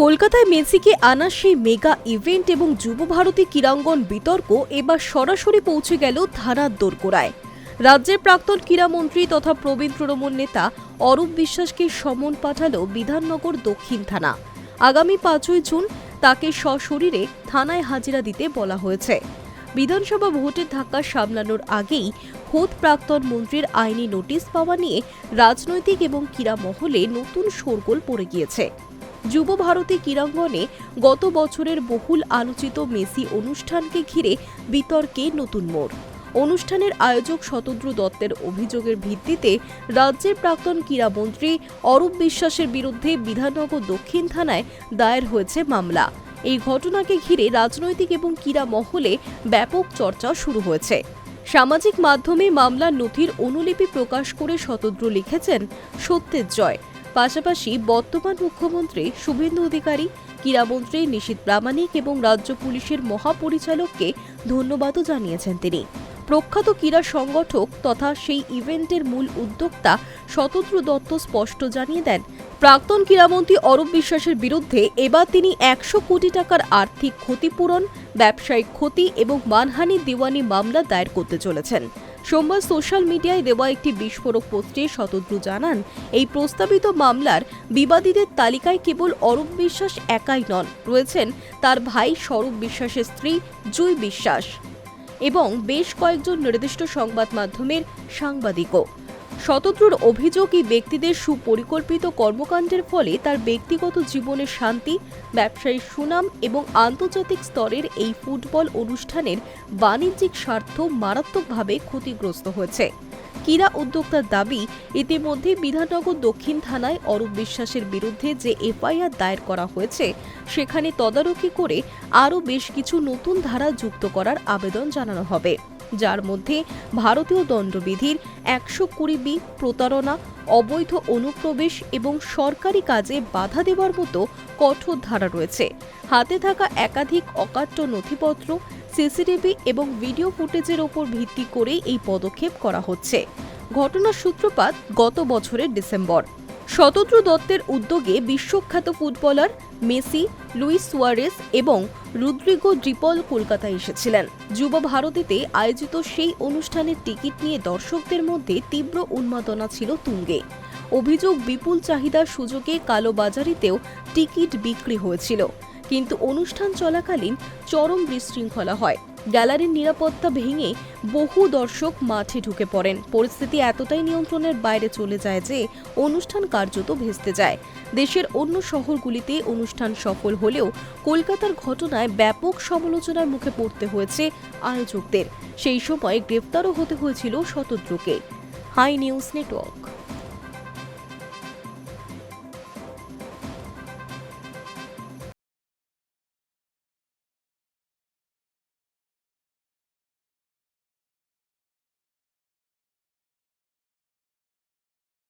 কলকাতায় মেসিকে আনা সেই মেগা ইভেন্ট এবং যুব ভারতী ক্রীড়াঙ্গন বিতর্ক এবার সরাসরি পৌঁছে গেল থানার দোরগোড়ায়। রাজ্যের প্রাক্তন ক্রীড়ামন্ত্রী তথা প্রবীণ তৃণমূল নেতা অরূপ বিশ্বাসকে সমন পাঠালো বিধাননগর দক্ষিণ থানা। আগামী 5ই জুন তাকে সশরীরে থানায় হাজিরা দিতে বলা হয়েছে। বিধানসভা ভোটের ধাক্কা সামলানোর আগেই খোদ প্রাক্তন মন্ত্রীর আইনি নোটিশ পাওয়া নিয়ে রাজনৈতিক এবং ক্রীড়া মহলে নতুন শোরগোল পড়ে গিয়েছে। যুব ভারতী ক্রীড়াঙ্গনে গত বছরের বহুল আলোচিত মেসি অনুষ্ঠানকে ঘিরে বিতর্কে নতুন মোড়। অনুষ্ঠানের আয়োজক শতদ্রু দত্তের অভিযোগের ভিত্তিতে রাজ্যের প্রাক্তন ক্রীড়ামন্ত্রী অরূপ বিশ্বাসের বিরুদ্ধে বিধাননগর দক্ষিণ থানায় দায়ের হয়েছে মামলা। এই ঘটনাকে ঘিরে রাজনৈতিক এবং ক্রীড়া মহলে ব্যাপক চর্চা শুরু হয়েছে। সামাজিক মাধ্যমে মামলার নথির অনুলিপি প্রকাশ করে শতদ্রু লিখেছেন সত্যের জয়। পাশাপাশি বর্তমান মুখ্যমন্ত্রী শুভেন্দু অধিকারী, ক্রীড়ামন্ত্রী নিশীথ প্রামাণিক এবং রাজ্য পুলিশের মহাপরিচালককে ধন্যবাদও জানিয়েছেন তিনি। প্রখ্যাত ক্রীড়া সংগঠক তথা সেই ইভেন্টের মূল উদ্যোক্তা শতদ্রু দত্ত স্পষ্ট জানিয়ে দেন, প্রাক্তন ক্রীড়ামন্ত্রী অরূপ বিশ্বাসের বিরুদ্ধে এবার তিনি 100 কোটি টাকার আর্থিক ক্ষতিপূরণ, ব্যবসায়িক ক্ষতি এবং মানহানি দেওয়ানি মামলা দায়ের করতে চলেছেন। সোমবার সোশ্যাল মিডিয়ায় দেওয়া একটি বিস্ফোরক পোস্টে শতদ্রু জানান, এই প্রস্তাবিত মামলার বিবাদীদের তালিকায় কেবল অরূপ বিশ্বাস একাই নন, রয়েছেন তার ভাই স্বরূপ বিশ্বাসের স্ত্রী জুঁই বিশ্বাস এবং বেশ কয়েকজন নির্দিষ্ট সংবাদ মাধ্যমের সাংবাদিকও। শতদ্রুর অভিযোগ, এই ব্যক্তিদের সুপরিকল্পিত কর্মকাণ্ডের ফলে তার ব্যক্তিগত জীবনের শান্তি, ব্যবসায়িক সুনাম এবং আন্তর্জাতিক স্তরের এই ফুটবল অনুষ্ঠানের বাণিজ্যিক স্বার্থ মারাত্মকভাবে ক্ষতিগ্রস্ত হয়েছে। ক্রীড়া উদ্যোক্তার দাবি, ইতিমধ্যে বিধাননগর দক্ষিণ থানায় অরূপ বিশ্বাসের বিরুদ্ধে যে এফআইআর দায়ের করা হয়েছে সেখানে তদারকি করে আরও বেশ কিছু নতুন ধারা যুক্ত করার আবেদন জানানো হবে, যার মধ্যে ভারতীয় দণ্ডবিধির 120B, প্রতারণা, অবৈধ অনুপ্রবেশ এবং সরকারি কাজে বাধা দেওয়ার মতো কঠোর ধারা রয়েছে। হাতে থাকা একাধিক অকাট্য নথিপত্র, সিসিটিভি এবং ভিডিও ফুটেজের ওপর ভিত্তি করেই এই পদক্ষেপ করা হচ্ছে। ঘটনার সূত্রপাত গত বছরের ডিসেম্বর। শতদ্রু দত্তের উদ্যোগে বিশ্বখ্যাত ফুটবলার মেসি, লুইস সুয়ারেস এবং রদ্রিগো ড্রিপল কলকাতায় এসেছিলেন। যুব ভারতীতে আয়োজিত সেই অনুষ্ঠানের টিকিট নিয়ে দর্শকদের মধ্যে তীব্র উন্মাদনা ছিল তুঙ্গে। অভিযোগ, বিপুল চাহিদার সুযোগে কালোবাজারিতেও টিকিট বিক্রি হয়েছিল, কিন্তু অনুষ্ঠান চলাকালীন চরম বিশৃঙ্খলা হয়। গ্যালারির নিরাপত্তা ভেঙে বহু দর্শক মাঠে ঢুকে পড়েন। পরিস্থিতি এতটাই নিয়ন্ত্রণের বাইরে চলে যায় যে অনুষ্ঠান কার্যত ভেস্তে যায়। দেশের অন্য শহরগুলিতে অনুষ্ঠান সফল হলেও কলকাতার ঘটনায় ব্যাপক সমালোচনার মুখে পড়তে হয়েছে আয়োজকদের। সেই সময় গ্রেফতারও হতে হয়েছিল শতদ্রুকে। High news network.